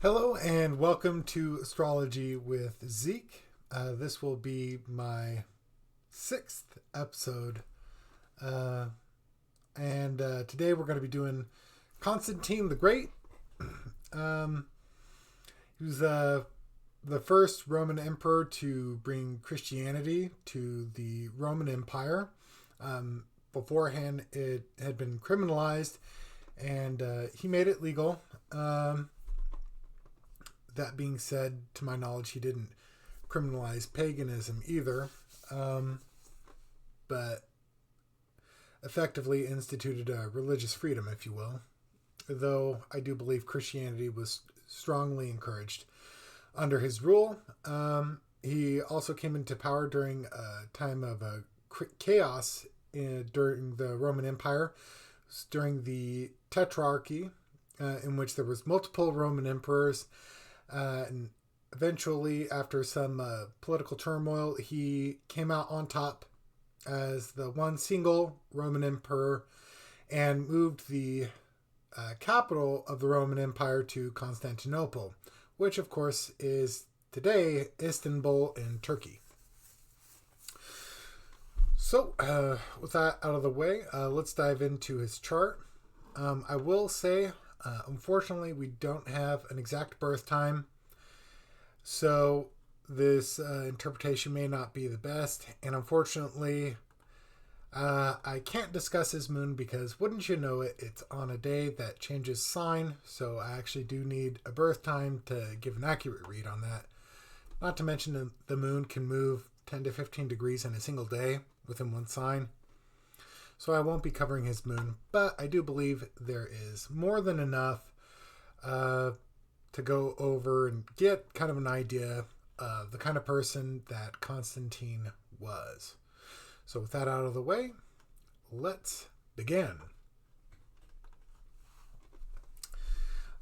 Hello and welcome to Astrology with Zeke. This will be my sixth episode. And today we're going to be doing Constantine the Great. He was the first Roman emperor to bring Christianity to the Roman Empire. Beforehand, it had been criminalized, and he made it legal. That being said, to my knowledge, he didn't criminalize paganism either, but effectively instituted a religious freedom, if you will, though I do believe Christianity was strongly encouraged under his rule. He also came into power during a time of chaos during the Roman Empire, during the Tetrarchy, in which there was multiple Roman emperors. And eventually, after some political turmoil, he came out on top as the one single Roman emperor and moved the capital of the Roman Empire to Constantinople, which, of course, is today Istanbul in Turkey. So, with that out of the way, let's dive into his chart. I will say, unfortunately, we don't have an exact birth time, so this interpretation may not be the best, and unfortunately, I can't discuss his moon because, wouldn't you know it, it's on a day that changes sign, so I actually do need a birth time to give an accurate read on that. Not to mention the moon can move 10 to 15 degrees in a single day within one sign. So I won't be covering his moon, but I do believe there is more than enough to go over and get kind of an idea of the kind of person that Constantine was. So with that out of the way, let's begin.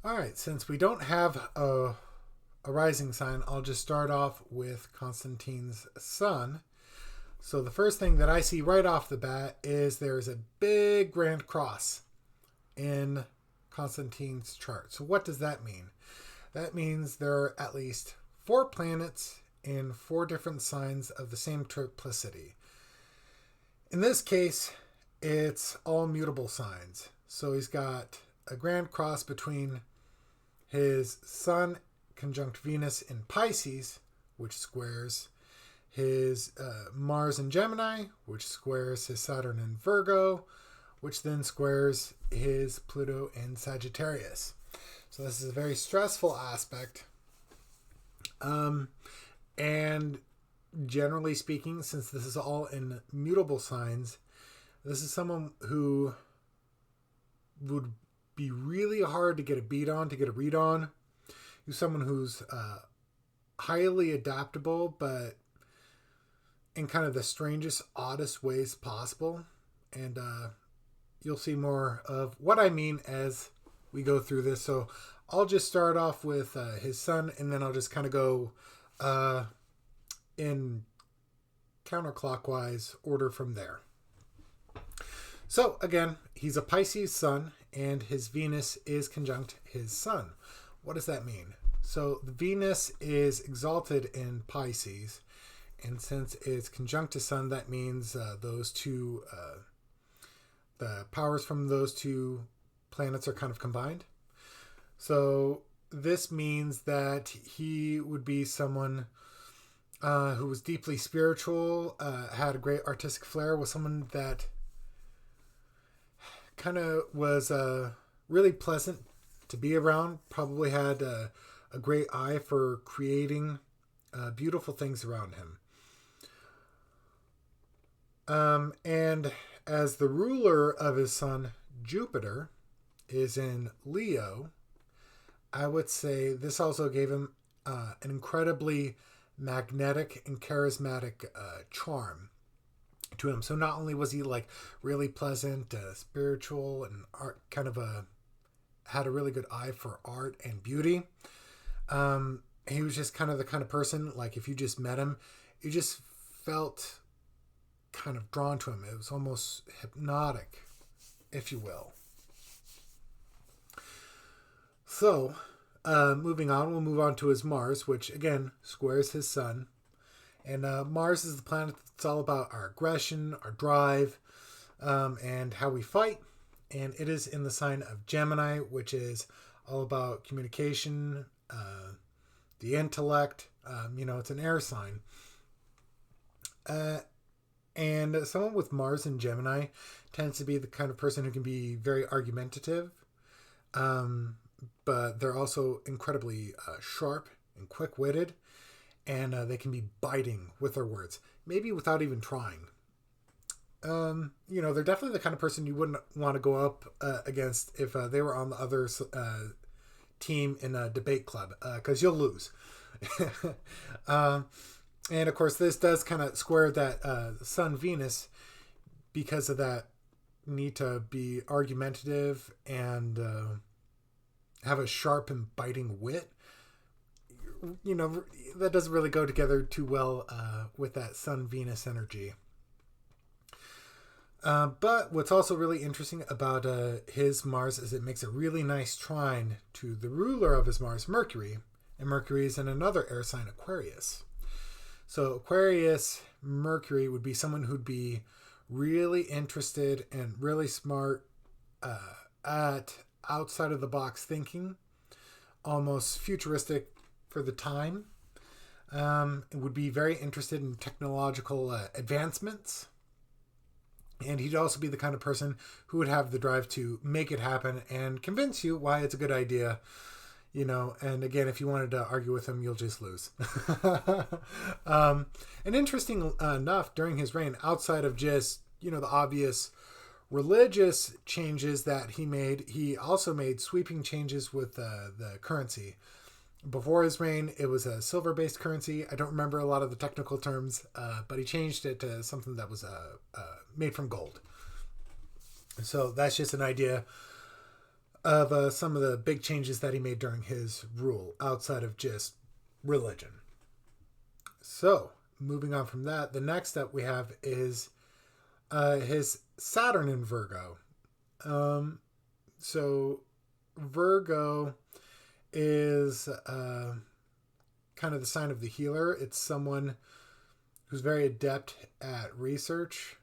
All right, since we don't have a rising sign, I'll just start off with Constantine's sun. So the first thing that I see right off the bat is there's a big grand cross in Constantine's chart. So what does that mean? That means there are at least 4 planets in 4 different signs of the same triplicity. In this case, it's all mutable signs. So he's got a grand cross between his Sun conjunct Venus in Pisces, which squares his Mars in Gemini, which squares his Saturn in Virgo, which then squares his Pluto in Sagittarius. So this is a very stressful aspect. And generally speaking, since this is all in mutable signs, this is someone who would be really hard to get a read on. He's someone who's highly adaptable, but in kind of the strangest, oddest ways possible. And you'll see more of what I mean as we go through this. So I'll just start off with his sun, and then I'll just kind of go in counterclockwise order from there. So again, he's a Pisces sun, and his Venus is conjunct his sun. What does that mean? So the Venus is exalted in Pisces, and since it's conjunct to Sun, that means those two, the powers from those two planets are kind of combined. So this means that he would be someone who was deeply spiritual, had a great artistic flair, was someone that kind of was really pleasant to be around, probably had a great eye for creating beautiful things around him. And as the ruler of his sun, Jupiter, is in Leo, I would say this also gave him an incredibly magnetic and charismatic charm to him. So not only was he like really pleasant, spiritual, and art, kind of had a really good eye for art and beauty. He was just kind of the kind of person, like if you just met him, you just felt kind of drawn to him. It was almost hypnotic, if you will. So Moving on, we'll move on to his Mars, which again squares his sun. And Mars is the planet that's all about our aggression, our drive, and how we fight. And it is in the sign of Gemini, which is all about communication, the intellect. It's an air sign. And someone with Mars in Gemini tends to be the kind of person who can be very argumentative, but they're also incredibly sharp and quick-witted, and they can be biting with their words, maybe without even trying. They're definitely the kind of person you wouldn't want to go up against if they were on the other team in a debate club, because you'll lose. And of course, this does kind of square that Sun Venus because of that need to be argumentative and have a sharp and biting wit. That doesn't really go together too well with that Sun Venus energy. But what's also really interesting about his Mars is it makes a really nice trine to the ruler of his Mars, Mercury. And Mercury is in another air sign, Aquarius. So Aquarius, Mercury would be someone who'd be really interested and really smart at outside of the box thinking, almost futuristic for the time. Would be very interested in technological advancements. And he'd also be the kind of person who would have the drive to make it happen and convince you why it's a good idea. And again, if you wanted to argue with him, you'll just lose. And interesting enough, during his reign, outside of just, the obvious religious changes that he made, he also made sweeping changes with the currency. Before his reign, it was a silver-based currency. I don't remember a lot of the technical terms, but he changed it to something that was made from gold. So that's just an idea of some of the big changes that he made during his rule outside of just religion. So, moving on from that, the next step we have is his Saturn in Virgo. So, Virgo is kind of the sign of the healer. It's someone who's very adept at research.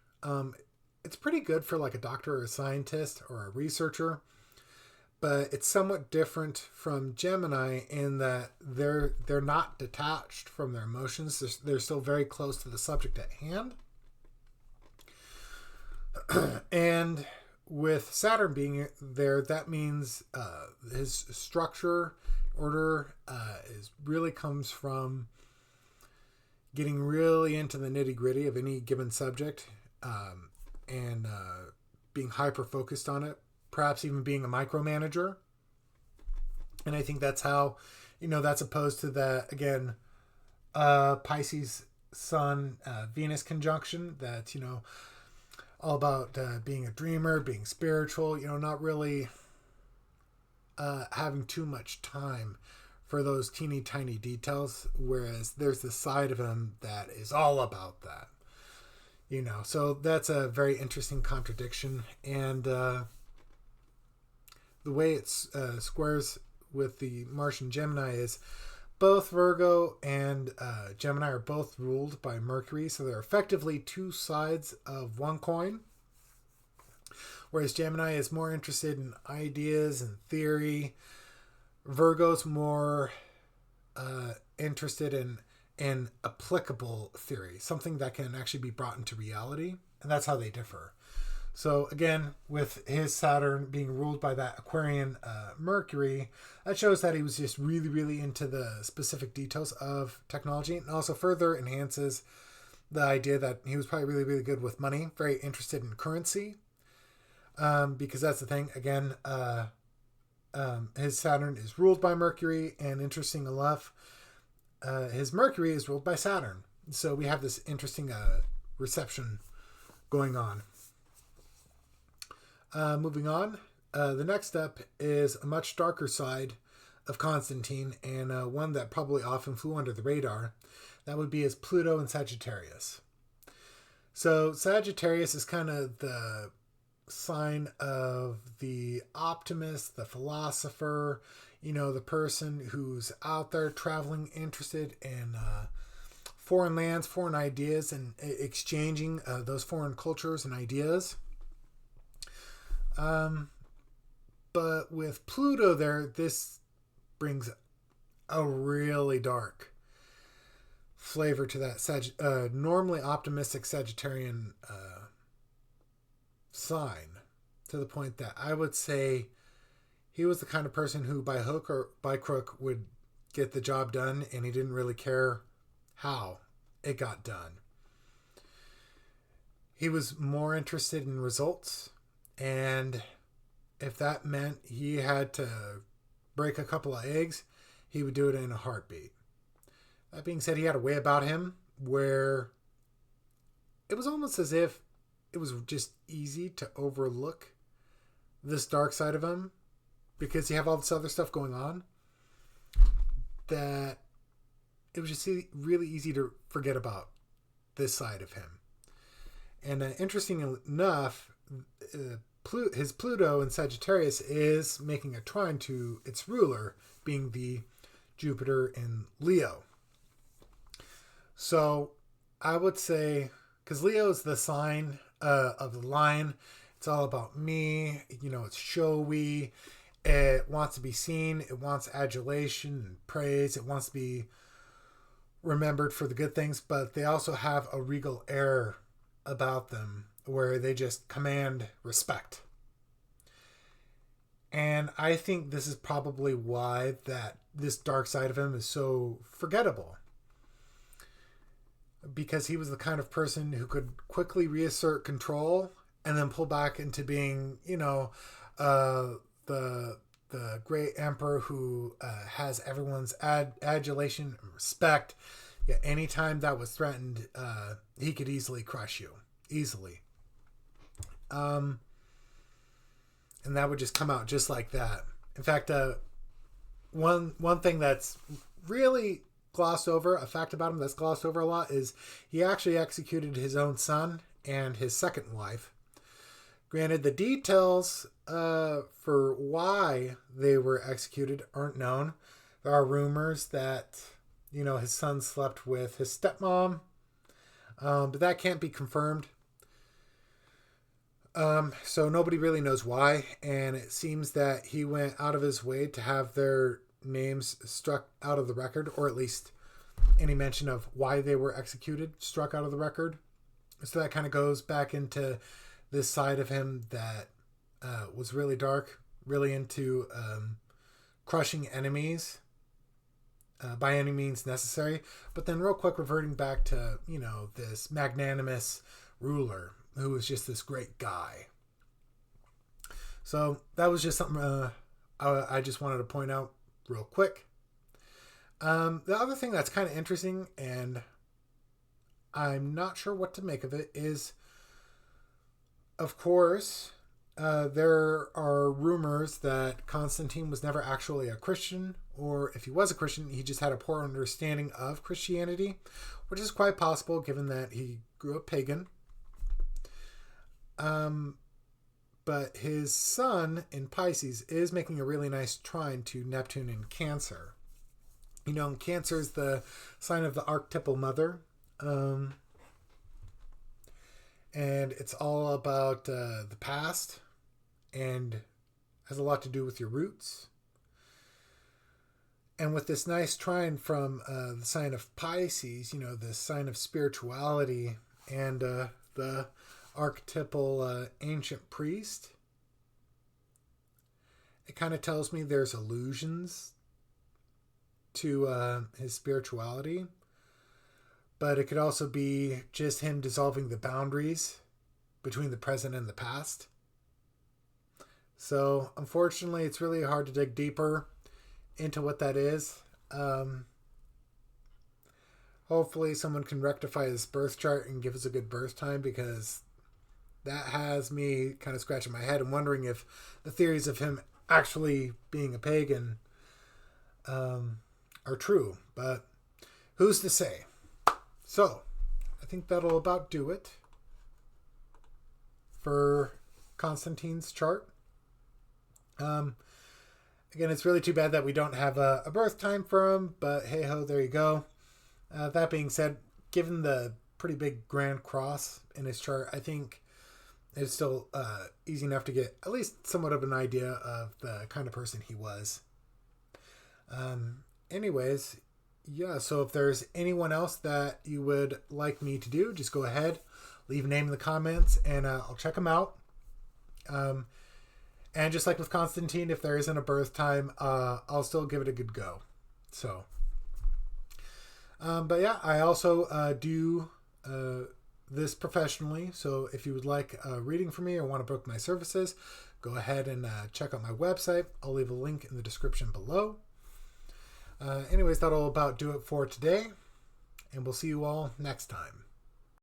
It's pretty good for like a doctor or a scientist or a researcher. But it's somewhat different from Gemini in that they're not detached from their emotions. They're still very close to the subject at hand. And with Saturn being there, that means his structure, order, really comes from getting really into the nitty-gritty of any given subject and being hyper-focused on it. Perhaps even being a micromanager. And I think that's how, that's opposed to the, again, Pisces Sun Venus conjunction. That's, all about being a dreamer, being spiritual, not really having too much time for those teeny tiny details. Whereas there's this side of him that is all about that. So that's a very interesting contradiction. And, the way it squares with the Martian Gemini is both Virgo and Gemini are both ruled by Mercury, so they're effectively two sides of one coin. Whereas Gemini is more interested in ideas and theory, Virgo's more interested in applicable theory, something that can actually be brought into reality, and that's how they differ. So again, with his Saturn being ruled by that Aquarian Mercury, that shows that he was just really, really into the specific details of technology, and also further enhances the idea that he was probably really, really good with money, very interested in currency, because that's the thing. Again, his Saturn is ruled by Mercury, and interesting enough, his Mercury is ruled by Saturn. So we have this interesting reception going on. Moving on, the next step is a much darker side of Constantine, and one that probably often flew under the radar. That would be his Pluto in Sagittarius. So Sagittarius is kind of the sign of the optimist, the philosopher, the person who's out there traveling, interested in foreign lands, foreign ideas, and exchanging those foreign cultures and ideas. But with Pluto there, this brings a really dark flavor to that normally optimistic Sagittarian sign, to the point that I would say he was the kind of person who by hook or by crook would get the job done, and he didn't really care how it got done. He was more interested in results, and if that meant he had to break a couple of eggs, he would do it in a heartbeat. That being said, he had a way about him where it was almost as if it was just easy to overlook this dark side of him, because you have all this other stuff going on, that it was just really easy to forget about this side of him. And interesting enough, his Pluto in Sagittarius is making a trine to its ruler, being the Jupiter in Leo. So I would say, because Leo is the sign of the lion, it's all about me, it's showy, it wants to be seen, it wants adulation and praise, it wants to be remembered for the good things, but they also have a regal air about them where they just command respect. And I think this is probably why that this dark side of him is so forgettable. Because he was the kind of person who could quickly reassert control and then pull back into being, the great emperor who has everyone's adulation and respect. Yeah, anytime that was threatened, he could easily crush you. Easily. And that would just come out just like that. In fact, one thing that's really glossed over, a fact about him that's glossed over a lot, is he actually executed his own son and his second wife. Granted, the details for why they were executed aren't known. There are rumors that, his son slept with his stepmom, but that can't be confirmed. So nobody really knows why, and it seems that he went out of his way to have their names struck out of the record, or at least any mention of why they were executed struck out of the record. So that kind of goes back into this side of him that was really dark, really into crushing enemies by any means necessary, but then real quick reverting back to, this magnanimous ruler who was just this great guy. So that was just something I just wanted to point out real quick. The other thing that's kind of interesting, and I'm not sure what to make of it, is, of course, there are rumors that Constantine was never actually a Christian, or if he was a Christian, he just had a poor understanding of Christianity, which is quite possible given that he grew up pagan. But his sun in Pisces is making a really nice trine to Neptune in Cancer. Cancer is the sign of the archetypal mother. And it's all about the past and has a lot to do with your roots. And with this nice trine from the sign of Pisces, the sign of spirituality and the archetypal ancient priest, it kind of tells me there's allusions to his spirituality, but it could also be just him dissolving the boundaries between the present and the past. So unfortunately, it's really hard to dig deeper into what that is. Hopefully someone can rectify his birth chart and give us a good birth time, because that has me kind of scratching my head and wondering if the theories of him actually being a pagan are true. But who's to say? So I think that'll about do it for Constantine's chart. Again, it's really too bad that we don't have a birth time for him, but hey ho, there you go. That being said, given the pretty big Grand Cross in his chart, I think it's still easy enough to get at least somewhat of an idea of the kind of person he was. Anyways, yeah, so if there's anyone else that you would like me to do, just go ahead, leave a name in the comments, and I'll check them out. And just like with Constantine, if there isn't a birth time, I'll still give it a good go. So, but yeah, I also do this professionally. So if you would like a reading from me or want to book my services, go ahead and check out my website. I'll leave a link in the description below. Anyways, that'll about do it for today. And we'll see you all next time.